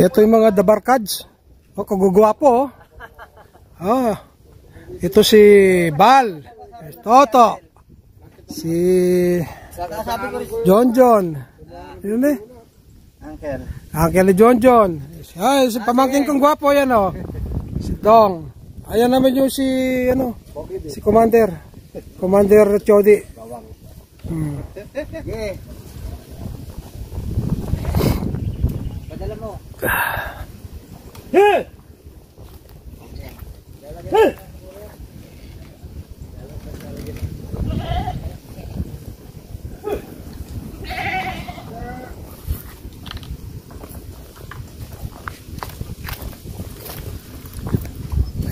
Ito yung mga dabarkads. O, kagugwapo, oh. Ito si Bal, Toto, si John John. Yun eh. Uncle John John. Ay, si pamangkin kong gwapo yan, oh. Si Dong. Ayan naman yung si, ano, si Commander Chody. Padala mo.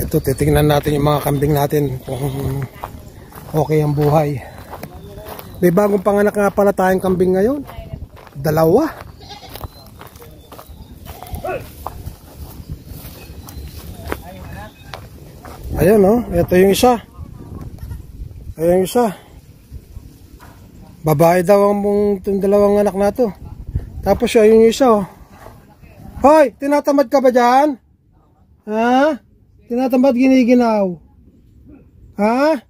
Ito, titingnan natin yung mga kambing natin kung okay ang buhay. May bagong panganak nga pala tayong kambing ngayon. 2. Ayan, oh. Ito yung isa. Ayan yung isa. Babae daw ang 2 anak na to. Tapos ayun yung isa, oh. Hoy, tinatamad ka ba dyan? Ha? Tinatamad giniginaw? Ha?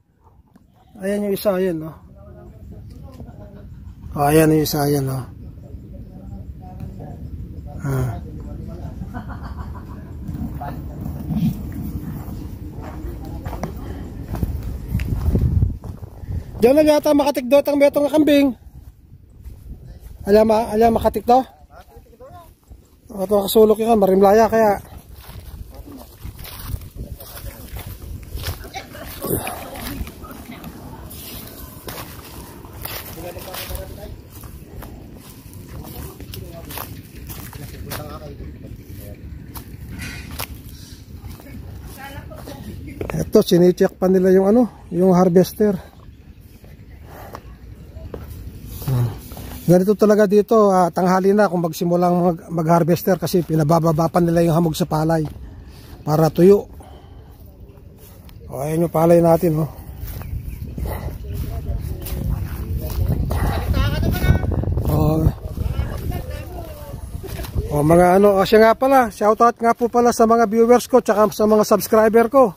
Ayan yung isa, ayan, oh. Oh, ayan yung isa, ayan, oh. Ha. Diyan na yata makatikdot ang betong kambing. Alam makatikdo? Ito makasulok yun, marimlaya kaya. Ito, sinicheck pa nila yung ano, yung harvester. Ganito talaga dito, tanghali na kung magsimulang mag-harvester kasi pinabababa pa nila yung hamog sa palay para tuyo. O, ayan yung palay natin, oh. O mga ano, siya nga pala, shoutout nga po pala sa mga viewers ko tsaka sa mga subscriber ko.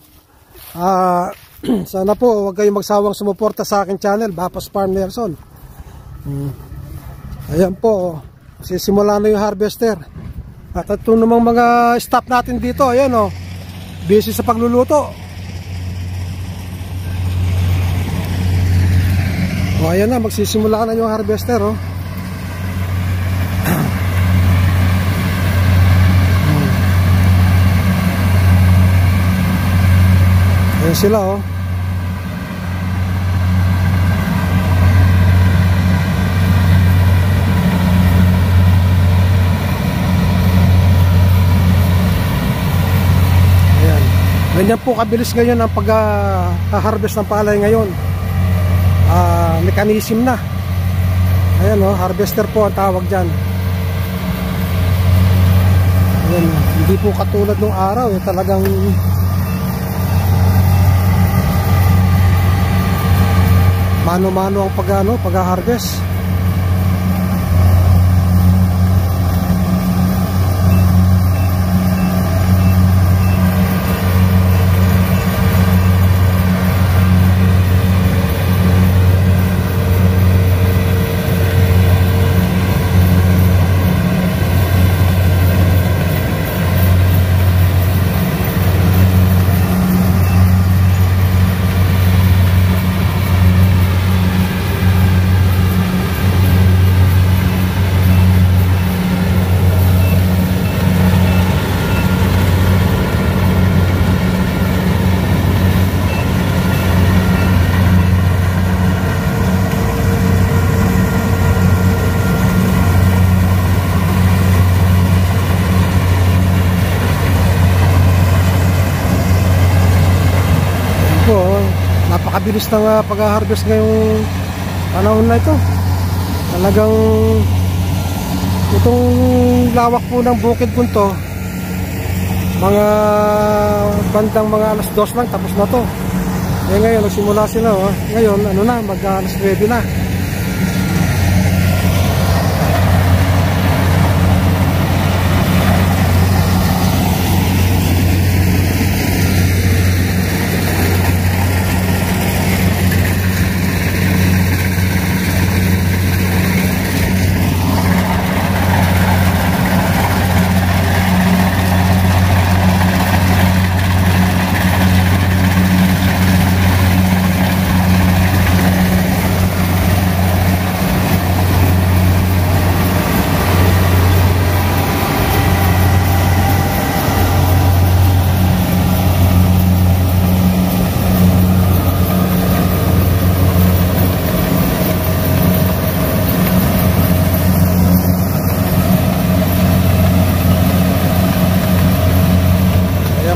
Sana po huwag kayong magsawang sumuporta sa aking channel, Bapas Farm Nelson. Ayan po, sisimula na yung harvester. At ito namang mga staff natin dito, ayan, oh, busy sa pagluluto. O ayan na, magsisimula na yung harvester, oh. Ayan sila, oh. Ganyan po kabilis ngayon ang pag-harvest ng palay ngayon. Mechanism na. Ayan, oh, harvester po ang tawag dyan. Ayan, hindi po katulad ng araw, talagang mano-mano ang pag-harvest. Napakabilis ng pag-harvest ngayong panahon na ito. Talagang itong lawak po ng bukid po ito, mga bandang mga alas 2 lang tapos na to. Eh ngayon nagsimula sila, oh. Ngayon ano na, mag alas 9 na.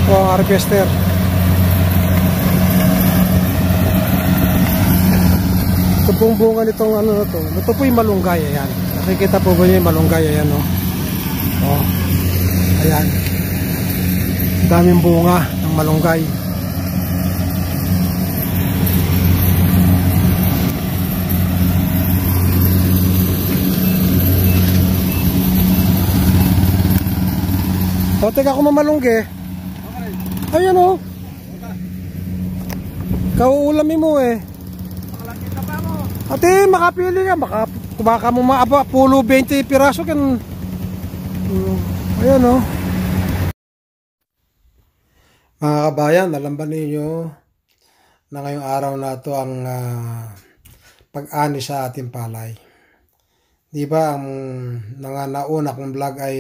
po ang harvester. Ito pong bunga nitong ano na to. Ito po yung malunggay. Ayan. Nakikita po ba niyo yung malunggay? Ayan o. Oh. Ayan. Daming bunga ng malunggay. O, teka, kung mamalungge. Ayan o. Kauulamin mo eh. Ate, makapili ka. Baka mo maaba, pulo 20 piraso kan. Ayan o. Mga kabayan, alam ba ninyo na ngayong araw na ito ang pag-ani sa ating palay? Di ba ang nauna kong vlog ay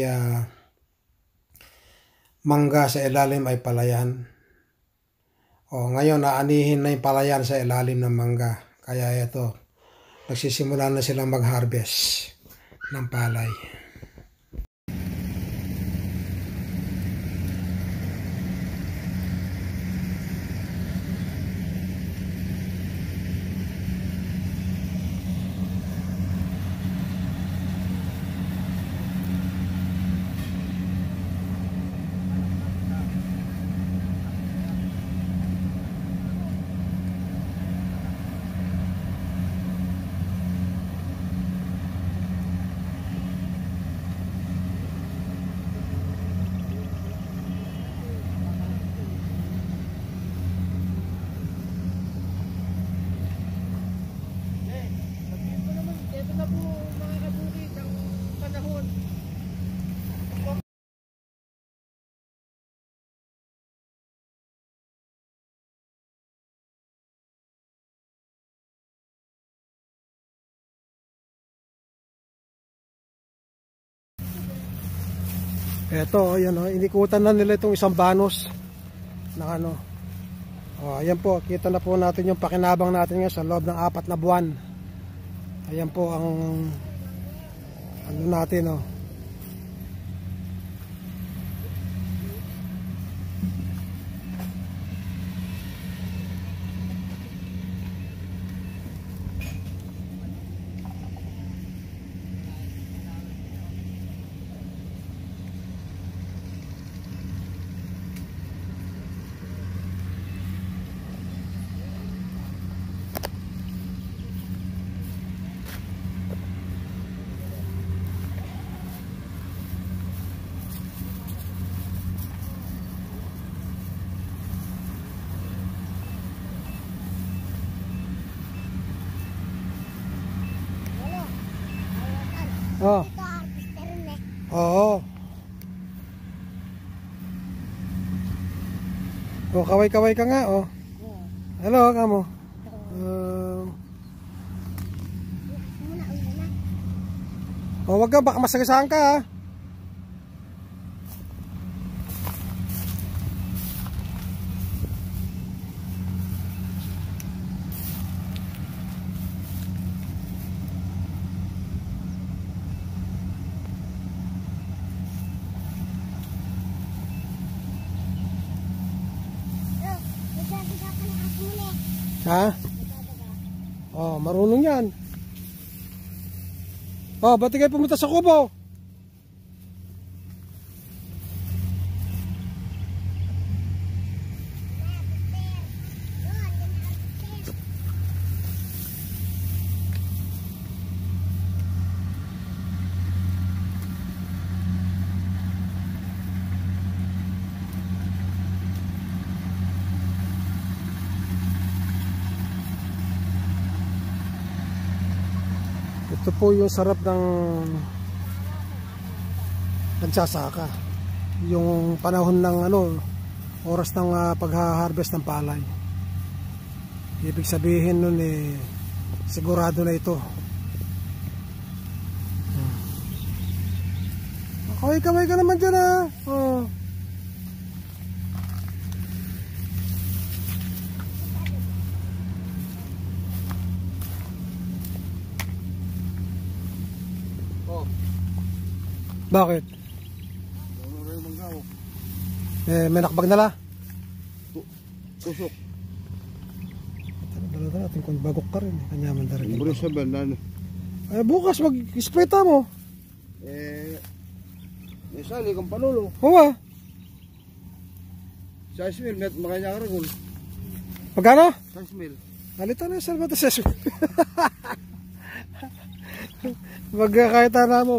mangga sa ilalim ay palayan. O ngayon naanihin na yung palayan sa ilalim ng mangga. Kaya ito, nagsisimula na silang mag-harvest ng palay. Eto, ayan o, inikutan na nila itong isang banos na ano. O, ayan po, kita na po natin yung pakinabang natin ngayon sa loob ng 4 na buwan. Ayan po ang ano natin o. Oh. Oo. Oh, kaway-kaway ka nga, oh. Hello, kamo. Oh, wag ka, baka masagasaan ka, ha. Ha? Oh, marunong yan. Oh, ba't kayo pumunta sa kubo? Ito po yung sarap ng nagsasaka. Yung panahon ng ano, oras ng pagha-harvest ng palay. Ibig sabihin nun eh, sigurado na ito. Kaway-kaway ka naman dyan, ha. Oh. Bakit? May nakbag nala. Tusok. Dala natin kung bagok ka rin. Kanyaman na rin. Bro sa bandan. Bukas mag-spray ta mo. May sali kang panulo. Oo. Sa Ismail, makanya ka ragol. Magkano? Sa Ismail. Halita na sa bata sa kahit na mo.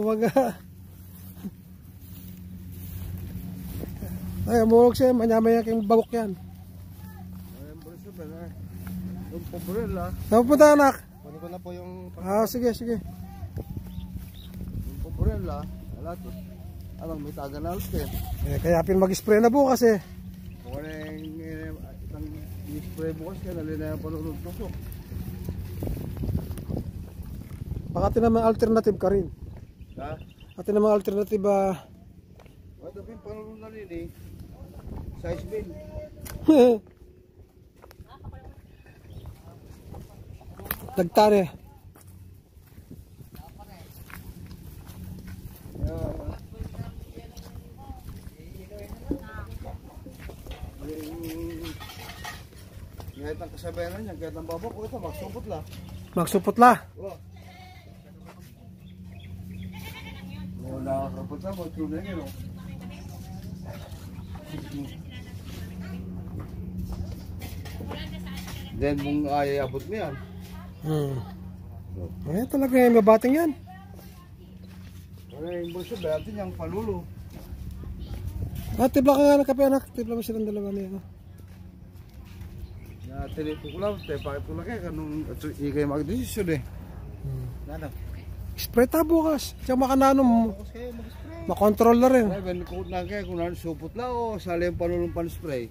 Ay, umulog siya. Manyamay yung bagok yan. Ay, bro sa bandan. Yung pobrela. Napupunta anak. Kunin ko na po yung... Sige. Yung pobrela. Alat. Alang may taga na ulit Kaya mag-spray na bukas eh. Kung ano yung i-spray bukas kaya nalina na yung panunod tusok. Baka naman alternative ka rin. Ha? At naman alternative Ito yung panunod na rin eh. Sa Ismail. Nagtari. Kahit ang kasabayan niya, kahit ang babak ko ito, magsupot la. Magsupot la. Wala nakakapot na, magtulog na yun. Then, kung ayabot mo yan. Ay, talaga yung mabating yan. Wala yung bulso, bayatin yung palulo. Tibla ka nga ng kape anak. Tibla mo silang dalawa niya. Tinito ko lang, pakit ko lang kaya kanong ikay magdesisyon eh. Spray ta bukas. Tsaka makanano mo. Makontrol na rin. Ben ko na kaya kung ano supot lang o sali yung panulong pan-spray.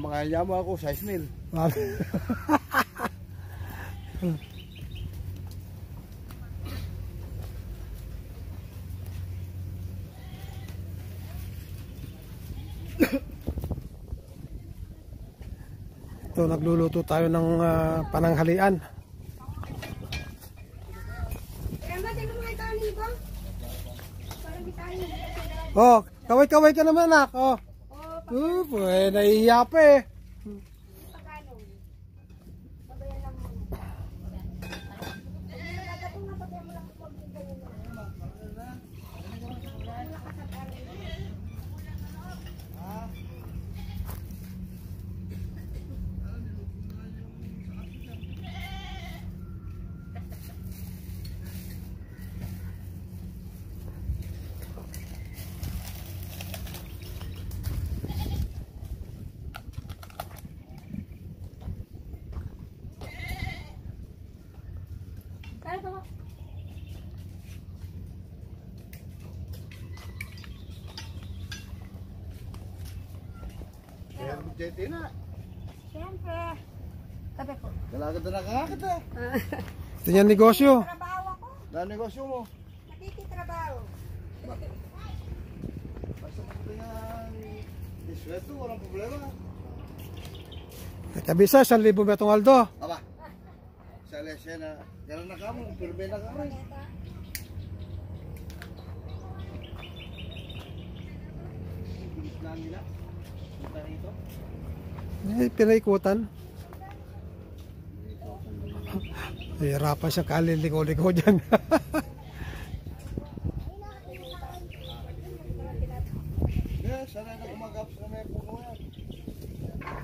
Makanya mo ako sa Ismail. Ito, nagluluto tayo ng pananghalian. Oh, kaway-kaway ka naman anak. Oh. Pues nahihiya pa eh. JT na. Siyempre. Tabi po. Galagad na nakakakit eh. Ito yan negosyo. Trabaho ako. Dahil negosyo mo. Nakikitrabaho. Basta ito yan. Isweto, walang problema. Kabisa, 1,000 metong Aldo. Aba. Sa lesya na. Gano'n na ka mo. Pirbe na ka mo. Bilis na nila. Punta rito. Pinaikutan. Hirapan siya kaliliko-liko dyan. Sana na gumagap sa may puno yan.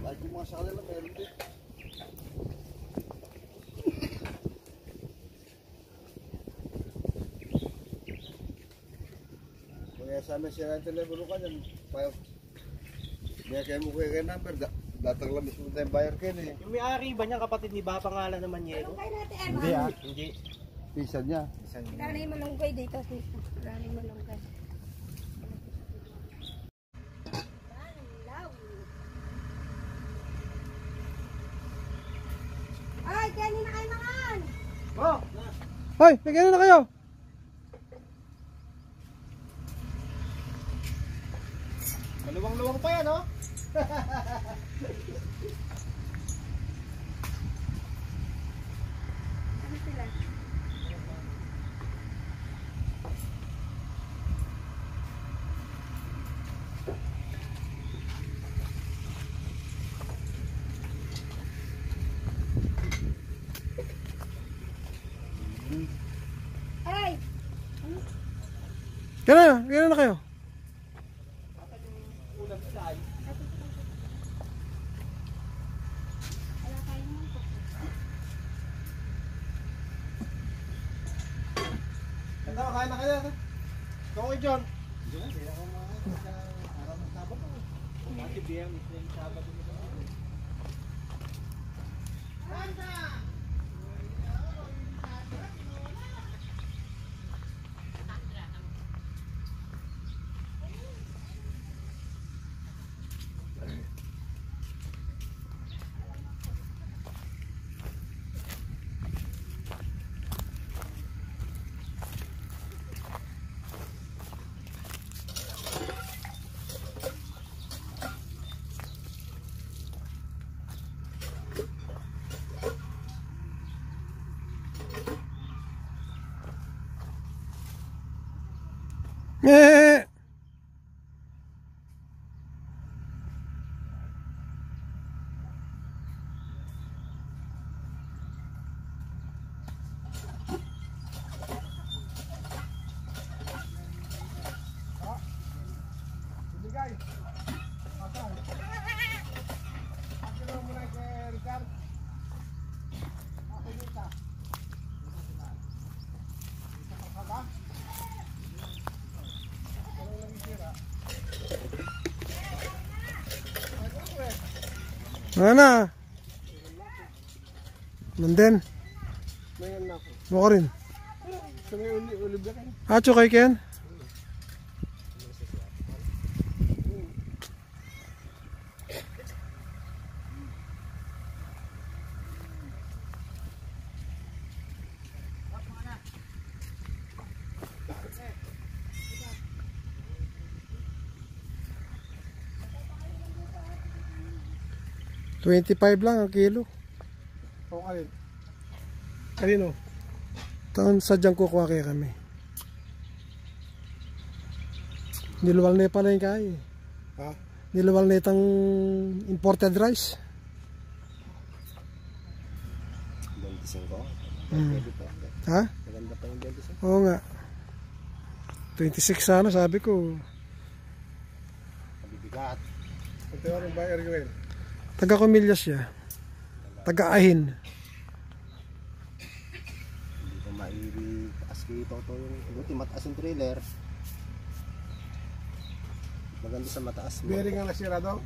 Like yung mga sakala lang, meron din. Kaya sa amin siya ng telepono ka dyan. Kaya kayo mo kaya number. Datang lang mismo tayong buyer kayo eh. Yung may-ari ba niya kapatid ni ba pangalan naman niya? Hindi ah. Hindi. Pisan niya. Dali malunggay dito. Dali malunggay. Ay, kaya na kayo makan! Oh! Hoy, bigyan na kayo. Maluwang-luwang pa yan, oh. Ano sila? Kaya na kayo. Ulam sa ay. Wala kayo naman po. Ito, kain na kayo. Okay, John. Hindi ako araw ng Sabado. Dati Biyernes na yung Sabado. Eh. Mana? Nandun. Ngayon na ako. Mo rin. Sa ngayon, ulib na kayo. Acho kay Ken. $25 lang ang kilo. O alin? Kanino? Taon sadyang kukuha kaya kami. Niluwal na pala yung kaya. Ha? Niluwal na itang imported rice. 25. Ha? Maganda pa yung 25. Oo nga. 26 sana sabi ko. Mabibigat. Ito yung buyer ko rin. Taga Comillas siya. Taga Ahin. Hindi ko maibig-taas dito ito yung buti mataas yung trailer. Maganda sa mataas. Bearing ang nasira daw?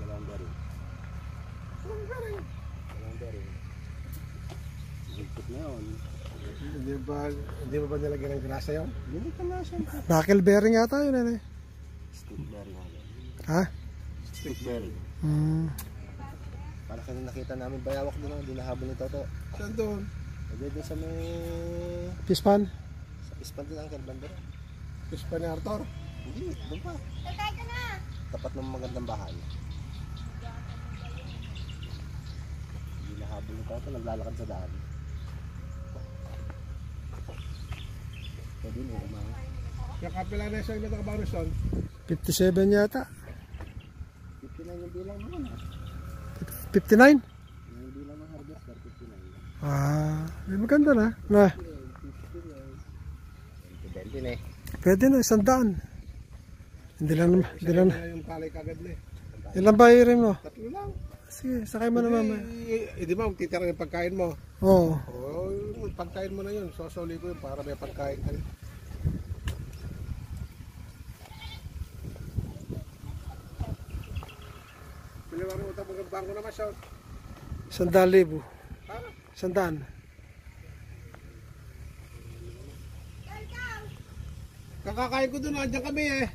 Dalawang bearing. Dalawang bearing. Higpit na yun. Hindi ba nilagyan ng grasa yun? Hindi ka na siya. Knuckle bearing yata yun eh. Stick bearing nga. Ha? Stick bearing. Para kasi nakita namin bayawak doon, dinahabol ni Toto. Saan doon? Pwede doon sa may... Pispan? Sa pispan din ang Calbandera. Pispa ni Arthur? Hindi, doon pa. Tatay ka na! Tapat ng magandang bahay. Dinahabol ni Toto, naglalakad sa daan. Pwede mo umang. Yung kapila na siya yung nakabarus doon? 57 yata. 59 yung bilang naman. 59? Yung bilang ng harvester, 59. May maganda na. Na, 20 na eh. pwede na, 100. Hindi lang naman. Hindi lang. Yung palay kagad na eh. Ilang bayarin mo? 3 lang. Sige, sakay mo naman. Di ba, titira yung pagkain mo? Oo. Oo, yung pagkain mo na yun. Sosoli ko yun para may pagkain ka rin. Piliwan mo utang mga bangko naman siya. 100,000. 100. Kakakain ko doon, andyan kami eh.